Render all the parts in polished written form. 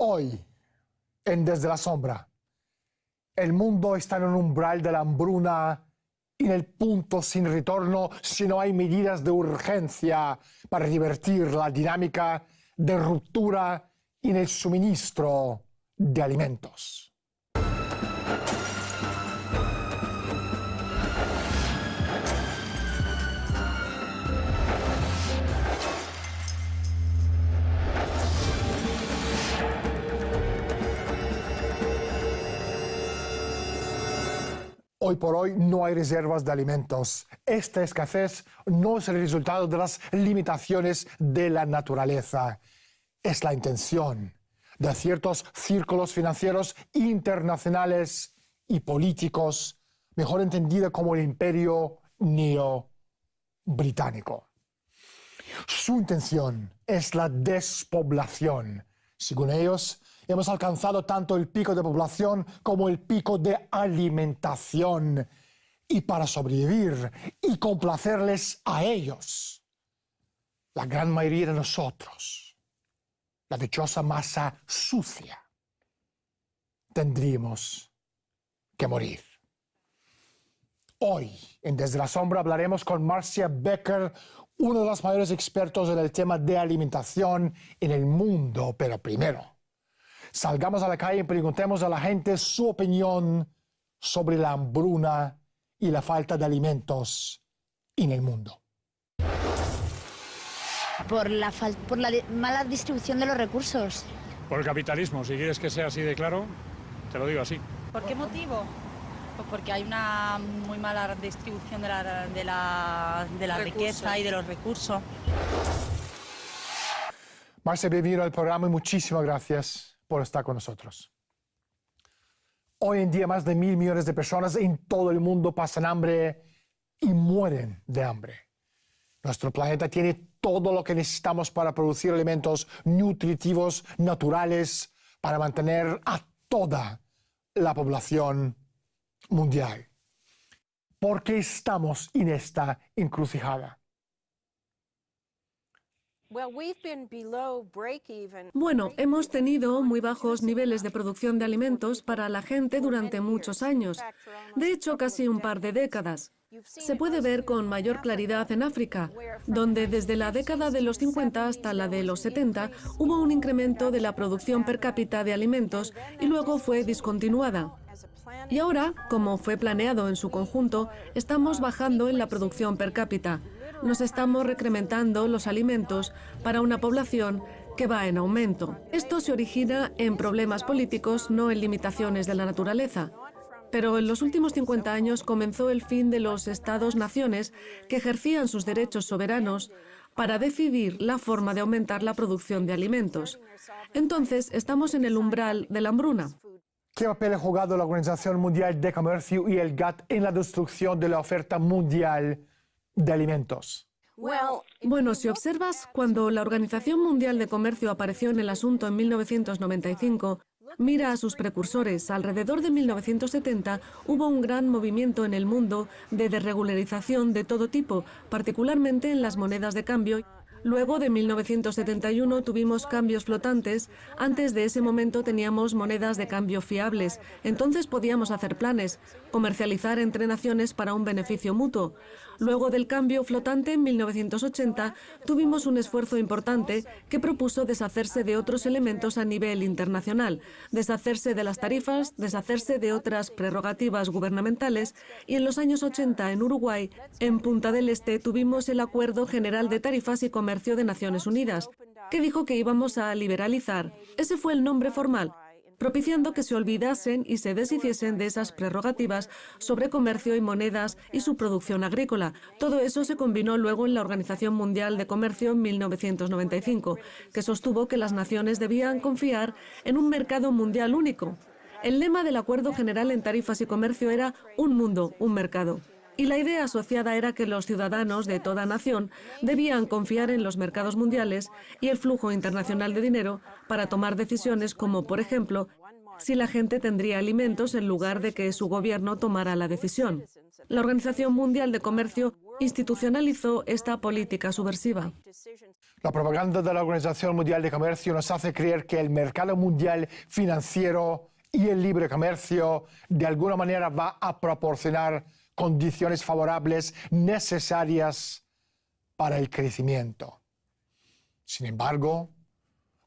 Hoy, en Desde la Sombra, el mundo está en un umbral de la hambruna y en el punto sin retorno si no hay medidas de urgencia para revertir la dinámica de ruptura en el suministro de alimentos. Hoy por hoy no hay reservas de alimentos. Esta escasez no es el resultado de las limitaciones de la naturaleza. Es la intención de ciertos círculos financieros internacionales y políticos, mejor entendida como el Imperio Neo-Británico. Su intención es la despoblación. Según ellos, hemos alcanzado tanto el pico de población como el pico de alimentación. Y para sobrevivir y complacerles a ellos, la gran mayoría de nosotros, la dichosa masa sucia, tendríamos que morir. Hoy, en Desde la Sombra, hablaremos con Marcia Becker, uno de los mayores expertos en el tema de alimentación en el mundo. Pero primero, salgamos a la calle y preguntemos a la gente su opinión sobre la hambruna y la falta de alimentos en el mundo. Por la mala distribución de los recursos. Por el capitalismo, si quieres que sea así de claro, te lo digo así. ¿Por qué motivo? Pues porque hay una muy mala distribución de la riqueza y de los recursos. Marcia, bienvenido al programa y muchísimas gracias por estar con nosotros. Hoy en día más de 1.000 millones de personas en todo el mundo pasan hambre y mueren de hambre. Nuestro planeta tiene todo lo que necesitamos para producir alimentos nutritivos, naturales, para mantener a toda la población mundial. ¿Por qué estamos en esta encrucijada? Bueno, hemos tenido muy bajos niveles de producción de alimentos para la gente durante muchos años. De hecho, casi un par de décadas. Se puede ver con mayor claridad en África, donde desde la década de los 50 hasta la de los 70 hubo un incremento de la producción per cápita de alimentos y luego fue discontinuada. Y ahora, como fue planeado en su conjunto, estamos bajando en la producción per cápita. Nos estamos recrementando los alimentos para una población que va en aumento. Esto se origina en problemas políticos, no en limitaciones de la naturaleza. Pero en los últimos 50 años comenzó el fin de los Estados-naciones que ejercían sus derechos soberanos para decidir la forma de aumentar la producción de alimentos. Entonces, estamos en el umbral de la hambruna. ¿Qué papel ha jugado la Organización Mundial de Comercio y el GATT en la destrucción de la oferta mundial de alimentos? Bueno, si observas, cuando la Organización Mundial de Comercio apareció en el asunto en 1995, mira a sus precursores. Alrededor de 1970 hubo un gran movimiento en el mundo de desregularización de todo tipo, particularmente en las monedas de cambio. Luego de 1971 tuvimos cambios flotantes. Antes de ese momento teníamos monedas de cambio fiables. Entonces podíamos hacer planes, comercializar entre naciones para un beneficio mutuo. Luego del cambio flotante en 1980 tuvimos un esfuerzo importante que propuso deshacerse de otros elementos a nivel internacional, deshacerse de las tarifas, deshacerse de otras prerrogativas gubernamentales, y en los años 80 en Uruguay, en Punta del Este, tuvimos el Acuerdo General de Tarifas y Comercio de Naciones Unidas, que dijo que íbamos a liberalizar. Ese fue el nombre formal, propiciando que se olvidasen y se deshiciesen de esas prerrogativas sobre comercio y monedas y su producción agrícola. Todo eso se combinó luego en la Organización Mundial de Comercio en 1995, que sostuvo que las naciones debían confiar en un mercado mundial único. El lema del Acuerdo General en Tarifas y Comercio era «Un mundo, un mercado». Y la idea asociada era que los ciudadanos de toda nación debían confiar en los mercados mundiales y el flujo internacional de dinero para tomar decisiones como, por ejemplo, si la gente tendría alimentos en lugar de que su gobierno tomara la decisión. La Organización Mundial de Comercio institucionalizó esta política subversiva. La propaganda de la Organización Mundial de Comercio nos hace creer que el mercado mundial financiero y el libre comercio de alguna manera va a proporcionar condiciones favorables necesarias para el crecimiento. Sin embargo,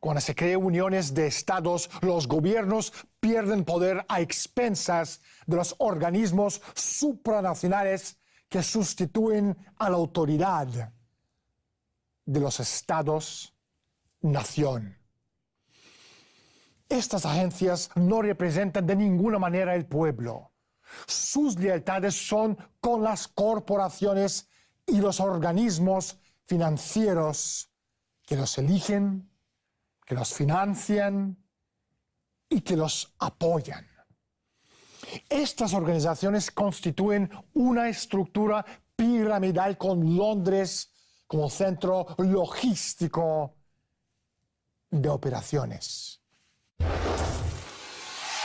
cuando se crean uniones de estados, los gobiernos pierden poder a expensas de los organismos supranacionales que sustituyen a la autoridad de los estados-nación. Estas agencias no representan de ninguna manera el pueblo. Sus lealtades son con las corporaciones y los organismos financieros que los eligen, que los financian y que los apoyan. Estas organizaciones constituyen una estructura piramidal con Londres como centro logístico de operaciones.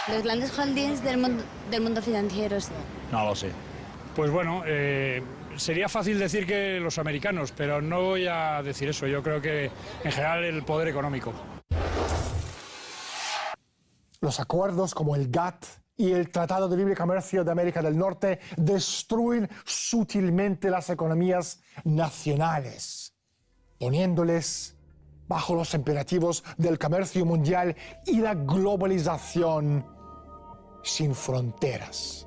Los grandes holdings del mundo financiero. No lo sé. Pues bueno, sería fácil decir que los americanos, pero no voy a decir eso. Yo creo que en general el poder económico. Los acuerdos como el GATT y el Tratado de Libre Comercio de América del Norte destruyen sutilmente las economías nacionales, poniéndoles bajo los imperativos del comercio mundial y la globalización sin fronteras.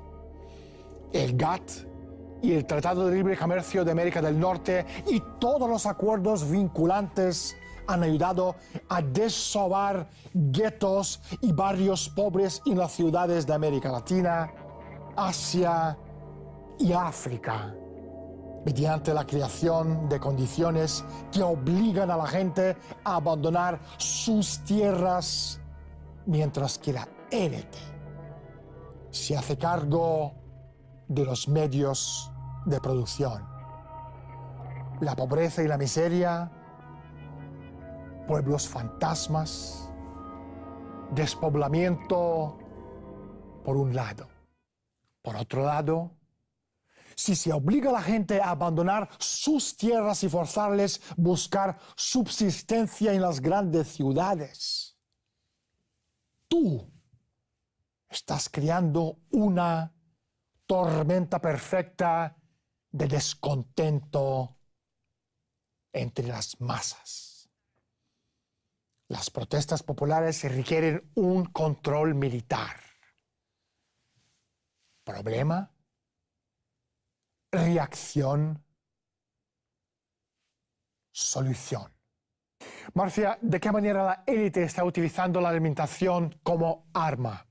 El GATT y el Tratado de Libre Comercio de América del Norte y todos los acuerdos vinculantes han ayudado a desovar guetos y barrios pobres en las ciudades de América Latina, Asia y África, mediante la creación de condiciones que obligan a la gente a abandonar sus tierras, mientras que la élite se hace cargo de los medios de producción. La pobreza y la miseria, pueblos fantasmas, despoblamiento por un lado. Por otro lado, si se obliga a la gente a abandonar sus tierras y forzarles a buscar subsistencia en las grandes ciudades, tú estás creando una tormenta perfecta de descontento entre las masas. Las protestas populares requieren un control militar. Problema, reacción, solución. Marcia, ¿de qué manera la élite está utilizando la alimentación como arma?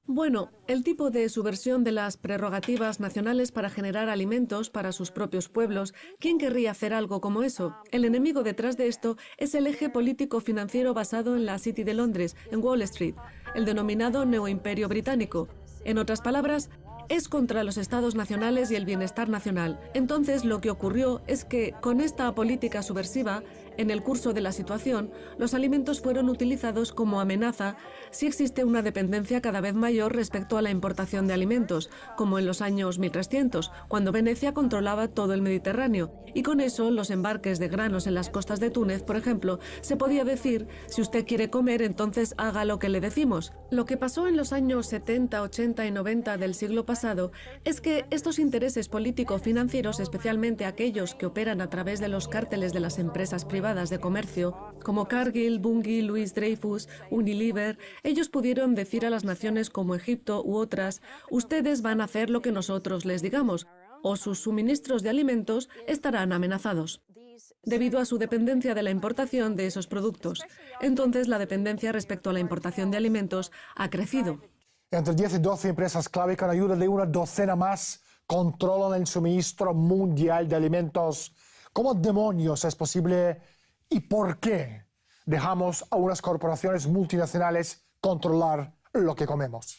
Bueno, el tipo de subversión de las prerrogativas nacionales para generar alimentos para sus propios pueblos. ¿Quién querría hacer algo como eso? El enemigo detrás de esto es el eje político-financiero basado en la City de Londres, en Wall Street, el denominado neoimperio británico. En otras palabras, es contra los estados nacionales y el bienestar nacional. Entonces, lo que ocurrió es que, con esta política subversiva, en el curso de la situación, los alimentos fueron utilizados como amenaza si existe una dependencia cada vez mayor respecto a la importación de alimentos, como en los años 1300, cuando Venecia controlaba todo el Mediterráneo. Y con eso, los embarques de granos en las costas de Túnez, por ejemplo, se podía decir, si usted quiere comer, entonces haga lo que le decimos. Lo que pasó en los años 70, 80 y 90 del siglo pasado es que estos intereses político-financieros, especialmente aquellos que operan a través de los cárteles de las empresas privadas de comercio, como Cargill, Bunge, Louis Dreyfus, Unilever, ellos pudieron decir a las naciones como Egipto u otras, ustedes van a hacer lo que nosotros les digamos, o sus suministros de alimentos estarán amenazados, debido a su dependencia de la importación de esos productos. Entonces, la dependencia respecto a la importación de alimentos ha crecido. Entre 10 y 12 empresas clave con ayuda de una docena más controlan el suministro mundial de alimentos. ¿Cómo demonios es posible y por qué dejamos a unas corporaciones multinacionales controlar lo que comemos?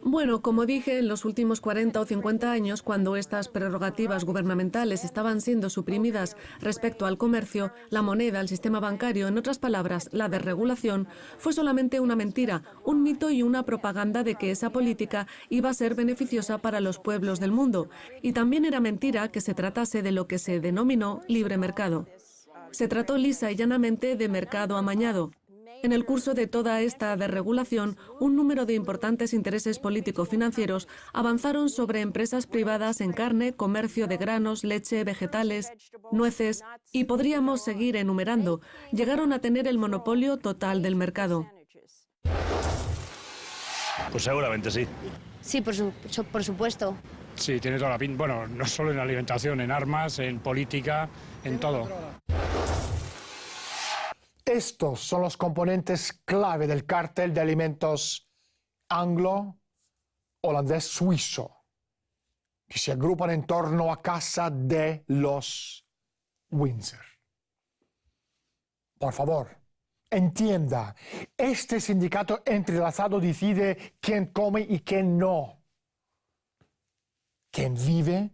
Bueno, como dije, en los últimos 40 o 50 años, cuando estas prerrogativas gubernamentales estaban siendo suprimidas respecto al comercio, la moneda, el sistema bancario, en otras palabras, la desregulación, fue solamente una mentira, un mito y una propaganda de que esa política iba a ser beneficiosa para los pueblos del mundo. Y también era mentira que se tratase de lo que se denominó libre mercado. Se trató lisa y llanamente de mercado amañado. En el curso de toda esta desregulación, un número de importantes intereses político-financieros avanzaron sobre empresas privadas en carne, comercio de granos, leche, vegetales, nueces, y podríamos seguir enumerando. Llegaron a tener el monopolio total del mercado. Pues seguramente sí. Sí, por supuesto. Sí, tiene toda la pinta. Bueno, no solo en alimentación, en armas, en política, en todo. Estos son los componentes clave del cártel de alimentos anglo-holandés-suizo, que se agrupan en torno a casa de los Windsor. Por favor, entienda, este sindicato entrelazado decide quién come y quién no, quién vive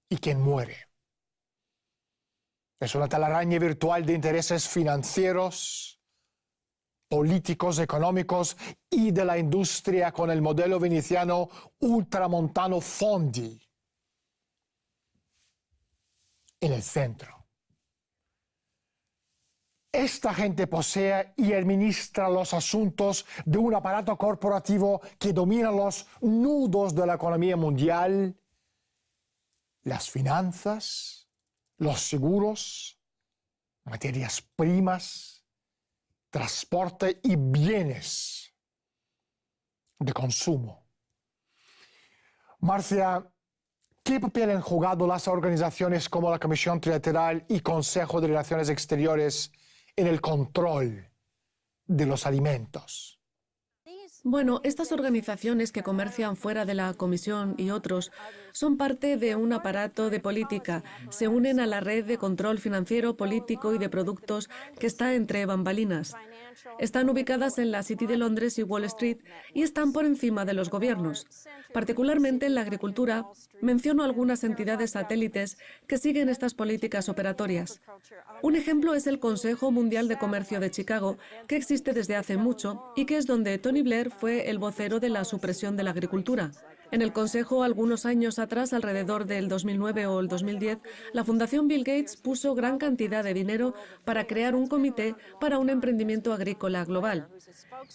y quién muere. Es una telaraña virtual de intereses financieros, políticos, económicos y de la industria con el modelo veneciano ultramontano Fondi en el centro. Esta gente posee y administra los asuntos de un aparato corporativo que domina los nudos de la economía mundial, las finanzas, los seguros, materias primas, transporte y bienes de consumo. Marcia, ¿qué papel han jugado las organizaciones como la Comisión Trilateral y Consejo de Relaciones Exteriores en el control de los alimentos? Bueno, estas organizaciones que comercian fuera de la Comisión y otros son parte de un aparato de política. Se unen a la red de control financiero, político y de productos que está entre bambalinas. Están ubicadas en la City de Londres y Wall Street y están por encima de los gobiernos. Particularmente en la agricultura, menciono algunas entidades satélites que siguen estas políticas operatorias. Un ejemplo es el Consejo Mundial de Comercio de Chicago, que existe desde hace mucho y que es donde Tony Blair fue el vocero de la supresión de la agricultura. En el Consejo, algunos años atrás, alrededor del 2009 o el 2010, la Fundación Bill Gates puso gran cantidad de dinero para crear un comité para un emprendimiento agrícola global.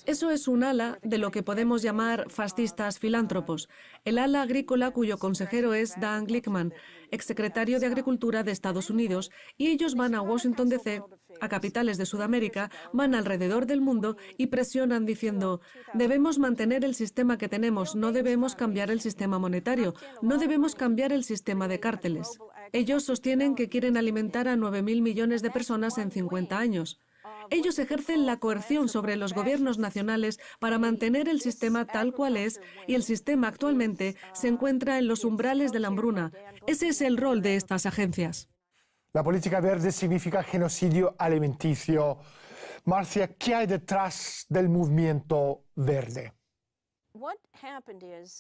Eso es un ala de lo que podemos llamar fascistas filántropos. El ala agrícola cuyo consejero es Dan Glickman, exsecretario de Agricultura de Estados Unidos, y ellos van a Washington DC, a capitales de Sudamérica, van alrededor del mundo y presionan diciendo: debemos mantener el sistema que tenemos, no debemos cambiar el sistema monetario, no debemos cambiar el sistema de cárteles. Ellos sostienen que quieren alimentar a 9.000 millones de personas en 50 años. Ellos ejercen la coerción sobre los gobiernos nacionales para mantener el sistema tal cual es, y el sistema actualmente se encuentra en los umbrales de la hambruna. Ese es el rol de estas agencias. La política verde significa genocidio alimenticio. Marcia, ¿qué hay detrás del movimiento verde?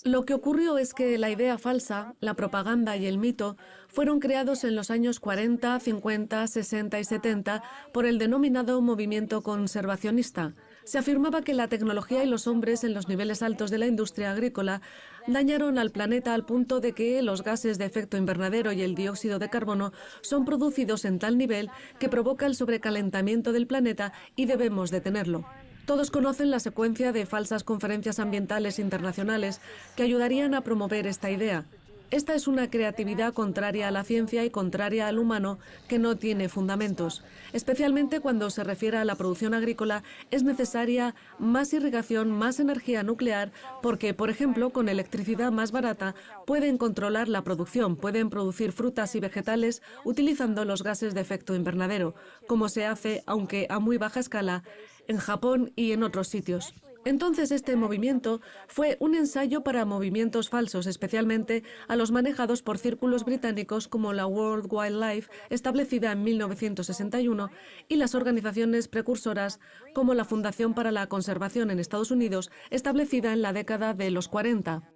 Lo que ocurrió es que la idea falsa, la propaganda y el mito fueron creados en los años 40, 50, 60 y 70 por el denominado movimiento conservacionista. Se afirmaba que la tecnología y los hombres en los niveles altos de la industria agrícola dañaron al planeta al punto de que los gases de efecto invernadero y el dióxido de carbono son producidos en tal nivel que provoca el sobrecalentamiento del planeta y debemos detenerlo. Todos conocen la secuencia de falsas conferencias ambientales internacionales que ayudarían a promover esta idea. Esta es una creatividad contraria a la ciencia y contraria al humano que no tiene fundamentos. Especialmente cuando se refiere a la producción agrícola, es necesaria más irrigación, más energía nuclear, porque, por ejemplo, con electricidad más barata pueden controlar la producción, pueden producir frutas y vegetales utilizando los gases de efecto invernadero, como se hace, aunque a muy baja escala, en Japón y en otros sitios. Entonces este movimiento fue un ensayo para movimientos falsos, especialmente a los manejados por círculos británicos como la World Wildlife, establecida en 1961, y las organizaciones precursoras como la Fundación para la Conservación en Estados Unidos, establecida en la década de los 40.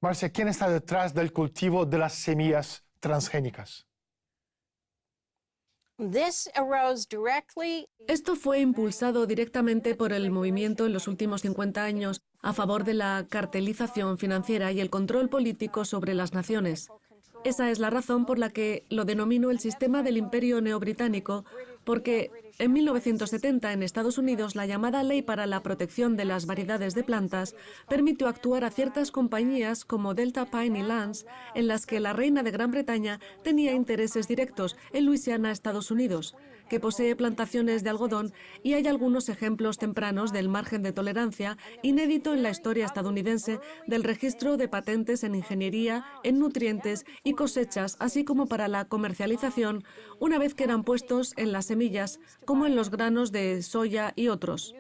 Marcia, ¿quién está detrás del cultivo de las semillas transgénicas? Esto fue impulsado directamente por el movimiento en los últimos 50 años a favor de la cartelización financiera y el control político sobre las naciones. Esa es la razón por la que lo denomino el sistema del imperio neobritánico, porque en 1970 en Estados Unidos la llamada Ley para la Protección de las Variedades de Plantas permitió actuar a ciertas compañías como Delta Pine y Lance, en las que la reina de Gran Bretaña tenía intereses directos en Luisiana, Estados Unidos, que posee plantaciones de algodón, y hay algunos ejemplos tempranos del margen de tolerancia inédito en la historia estadounidense del registro de patentes en ingeniería, en nutrientes y cosechas, así como para la comercialización, una vez que eran puestos en las semillas, como en los granos de soya y otros.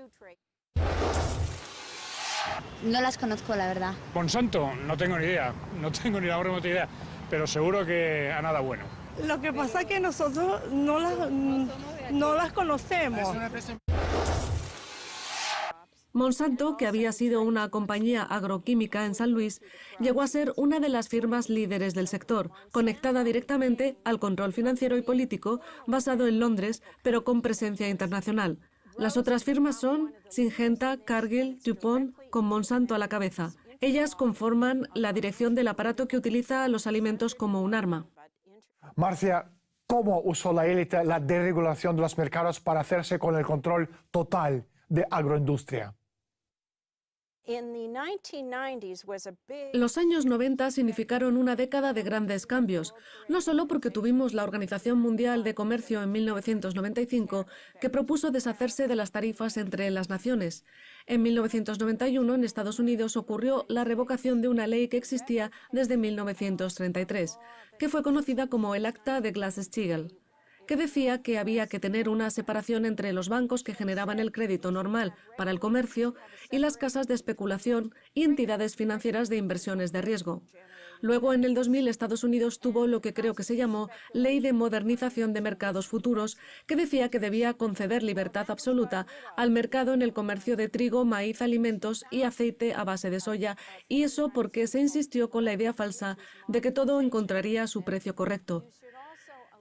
No las conozco, la verdad. Monsanto, no tengo ni idea, no tengo ni la remota idea, pero seguro que a nada bueno. Lo que pasa es que nosotros no las conocemos. Monsanto, que había sido una compañía agroquímica en San Luis, llegó a ser una de las firmas líderes del sector, conectada directamente al control financiero y político, basado en Londres, pero con presencia internacional. Las otras firmas son Syngenta, Cargill, DuPont, con Monsanto a la cabeza. Ellas conforman la dirección del aparato que utiliza los alimentos como un arma. Marcia, ¿cómo usó la élite la desregulación de los mercados para hacerse con el control total de agroindustria? Los años 90 significaron una década de grandes cambios, no solo porque tuvimos la Organización Mundial de Comercio en 1995, que propuso deshacerse de las tarifas entre las naciones. En 1991, en Estados Unidos, ocurrió la revocación de una ley que existía desde 1933, que fue conocida como el Acta de Glass-Steagall, que decía que había que tener una separación entre los bancos que generaban el crédito normal para el comercio y las casas de especulación y entidades financieras de inversiones de riesgo. Luego, en el 2000, Estados Unidos tuvo lo que creo que se llamó Ley de Modernización de Mercados Futuros, que decía que debía conceder libertad absoluta al mercado en el comercio de trigo, maíz, alimentos y aceite a base de soya, y eso porque se insistió con la idea falsa de que todo encontraría su precio correcto.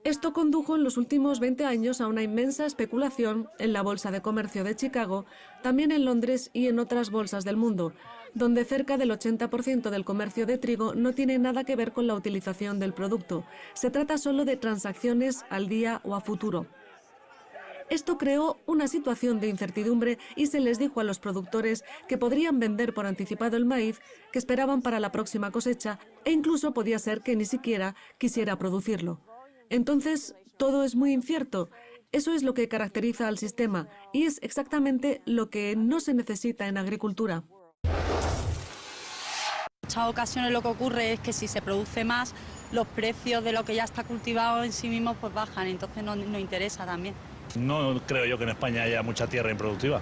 Esto condujo en los últimos 20 años a una inmensa especulación en la Bolsa de Comercio de Chicago, también en Londres y en otras bolsas del mundo, donde cerca del 80% del comercio de trigo no tiene nada que ver con la utilización del producto. Se trata solo de transacciones al día o a futuro. Esto creó una situación de incertidumbre y se les dijo a los productores que podrían vender por anticipado el maíz que esperaban para la próxima cosecha, e incluso podía ser que ni siquiera quisiera producirlo. Entonces, todo es muy incierto. Eso es lo que caracteriza al sistema y es exactamente lo que no se necesita en agricultura. En muchas ocasiones lo que ocurre es que si se produce más, los precios de lo que ya está cultivado en sí mismos pues bajan, entonces no interesa también. No creo yo que en España haya mucha tierra improductiva.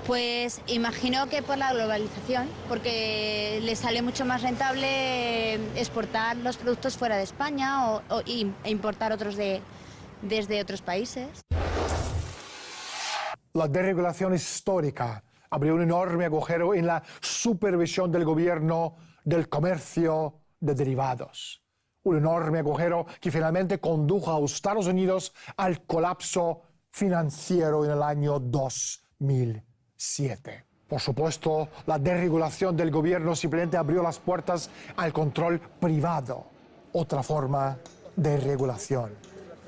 Pues imagino que por la globalización, porque les sale mucho más rentable exportar los productos fuera de España e importar otros desde otros países. La desregulación histórica abrió un enorme agujero en la supervisión del gobierno del comercio de derivados. Un enorme agujero que finalmente condujo a Estados Unidos al colapso financiero en el año 2007. Por supuesto, la desregulación del gobierno simplemente abrió las puertas al control privado, otra forma de regulación.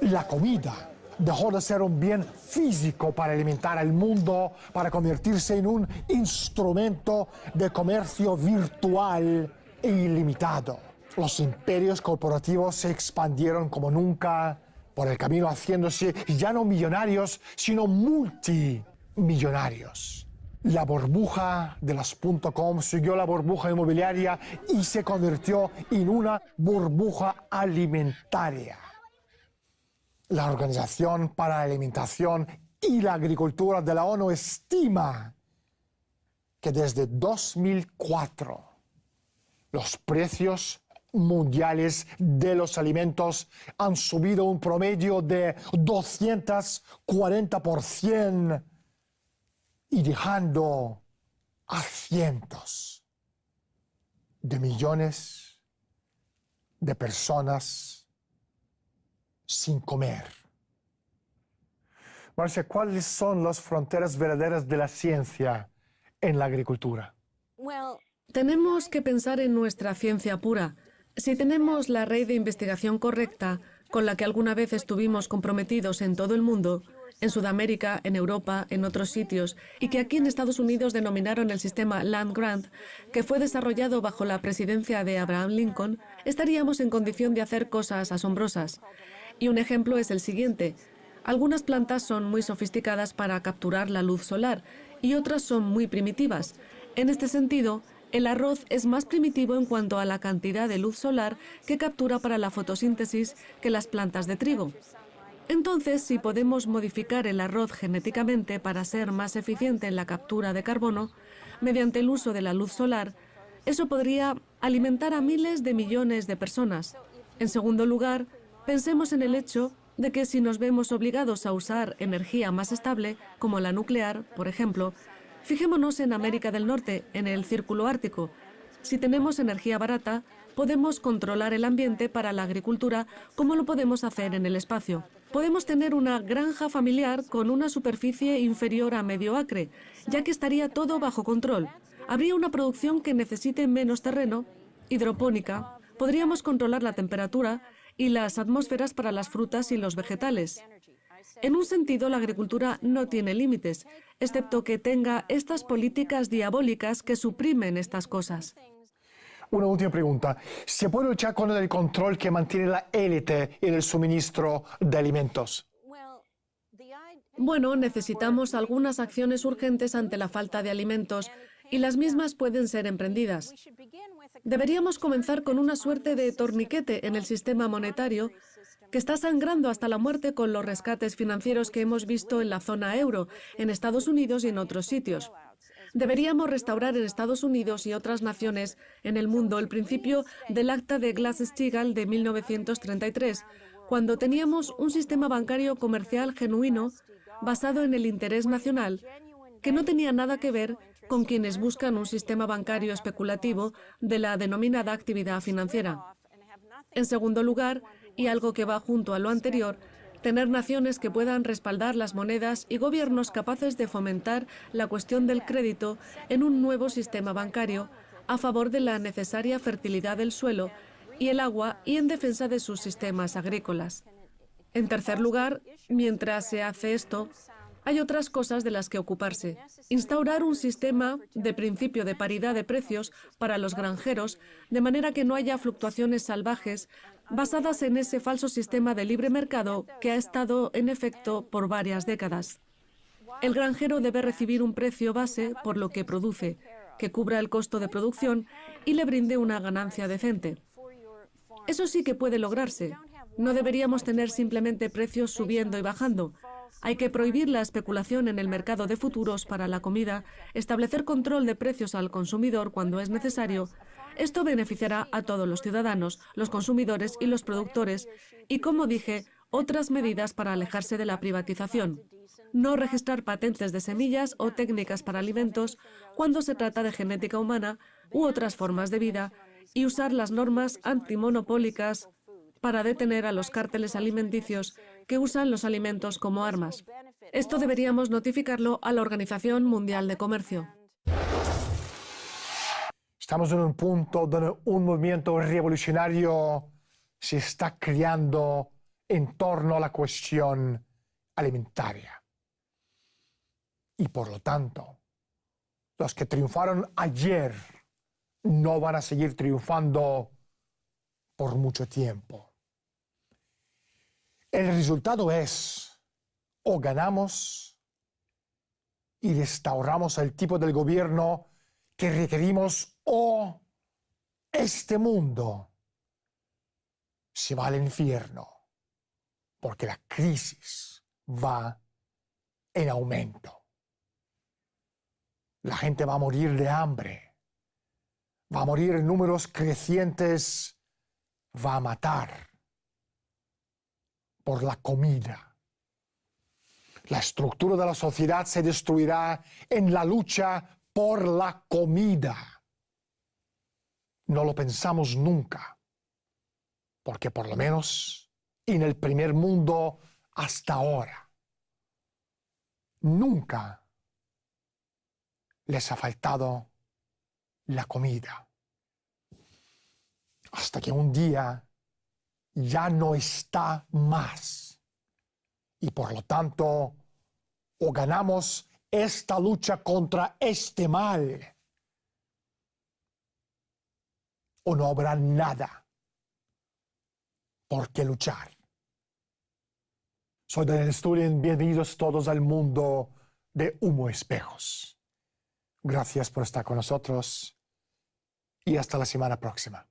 La comida dejó de ser un bien físico para alimentar al mundo, para convertirse en un instrumento de comercio virtual e ilimitado. Los imperios corporativos se expandieron como nunca por el camino, haciéndose ya no millonarios, sino multimillonarios. La burbuja de las .com siguió la burbuja inmobiliaria y se convirtió en una burbuja alimentaria. La Organización para la Alimentación y la Agricultura de la ONU estima que desde 2004 los precios mundiales de los alimentos han subido un promedio de 240% y dejando a cientos de millones de personas sin comer. Marcia, ¿cuáles son las fronteras verdaderas de la ciencia en la agricultura? Tenemos que pensar en nuestra ciencia pura. Si tenemos la red de investigación correcta, con la que alguna vez estuvimos comprometidos en todo el mundo, en Sudamérica, en Europa, en otros sitios, y que aquí en Estados Unidos denominaron el sistema Land Grant, que fue desarrollado bajo la presidencia de Abraham Lincoln, estaríamos en condición de hacer cosas asombrosas. Y un ejemplo es el siguiente. Algunas plantas son muy sofisticadas para capturar la luz solar y otras son muy primitivas. En este sentido, el arroz es más primitivo en cuanto a la cantidad de luz solar que captura para la fotosíntesis que las plantas de trigo. Entonces, si podemos modificar el arroz genéticamente para ser más eficiente en la captura de carbono, mediante el uso de la luz solar, eso podría alimentar a miles de millones de personas. En segundo lugar, pensemos en el hecho de que si nos vemos obligados a usar energía más estable, como la nuclear, por ejemplo, fijémonos en América del Norte, en el Círculo Ártico. Si tenemos energía barata, podemos controlar el ambiente para la agricultura como lo podemos hacer en el espacio. Podemos tener una granja familiar con una superficie inferior a medio acre, ya que estaría todo bajo control. Habría una producción que necesite menos terreno, hidropónica. Podríamos controlar la temperatura y las atmósferas para las frutas y los vegetales. En un sentido, la agricultura no tiene límites, excepto que tenga estas políticas diabólicas que suprimen estas cosas. Una última pregunta. ¿Se puede luchar contra el control que mantiene la élite en el suministro de alimentos? Bueno, necesitamos algunas acciones urgentes ante la falta de alimentos y las mismas pueden ser emprendidas. Deberíamos comenzar con una suerte de torniquete en el sistema monetario que está sangrando hasta la muerte con los rescates financieros que hemos visto en la zona euro, en Estados Unidos y en otros sitios. Deberíamos restaurar en Estados Unidos y otras naciones en el mundo el principio del Acta de Glass-Steagall de 1933, cuando teníamos un sistema bancario comercial genuino basado en el interés nacional, que no tenía nada que ver con quienes buscan un sistema bancario especulativo de la denominada actividad financiera. En segundo lugar, y algo que va junto a lo anterior, tener naciones que puedan respaldar las monedas y gobiernos capaces de fomentar la cuestión del crédito en un nuevo sistema bancario a favor de la necesaria fertilidad del suelo y el agua y en defensa de sus sistemas agrícolas. En tercer lugar, mientras se hace esto, hay otras cosas de las que ocuparse. Instaurar un sistema de principio de paridad de precios para los granjeros, de manera que no haya fluctuaciones salvajes basadas en ese falso sistema de libre mercado que ha estado en efecto por varias décadas. El granjero debe recibir un precio base por lo que produce, que cubra el costo de producción y le brinde una ganancia decente. Eso sí que puede lograrse. No deberíamos tener simplemente precios subiendo y bajando. Hay que prohibir la especulación en el mercado de futuros para la comida, establecer control de precios al consumidor cuando es necesario. Esto beneficiará a todos los ciudadanos, los consumidores y los productores, y, como dije, otras medidas para alejarse de la privatización. No registrar patentes de semillas o técnicas para alimentos cuando se trata de genética humana u otras formas de vida, y usar las normas antimonopólicas para detener a los cárteles alimenticios que usan los alimentos como armas. Esto deberíamos notificarlo a la Organización Mundial de Comercio. Estamos en un punto donde un movimiento revolucionario se está creando en torno a la cuestión alimentaria. Y por lo tanto, los que triunfaron ayer no van a seguir triunfando por mucho tiempo. El resultado es, o ganamos y restauramos el tipo del gobierno que requerimos, o este mundo se va al infierno, porque la crisis va en aumento. La gente va a morir de hambre, va a morir en números crecientes, va a matar por la comida. La estructura de la sociedad se destruirá en la lucha por la comida. No lo pensamos nunca, porque por lo menos en el primer mundo hasta ahora, nunca les ha faltado la comida. Hasta que un día ya no está más. Y por lo tanto, o ganamos esta lucha contra este mal, o no habrá nada por qué luchar. Soy Daniel Stulin, bienvenidos todos al mundo de Humo Espejos. Gracias por estar con nosotros y hasta la semana próxima.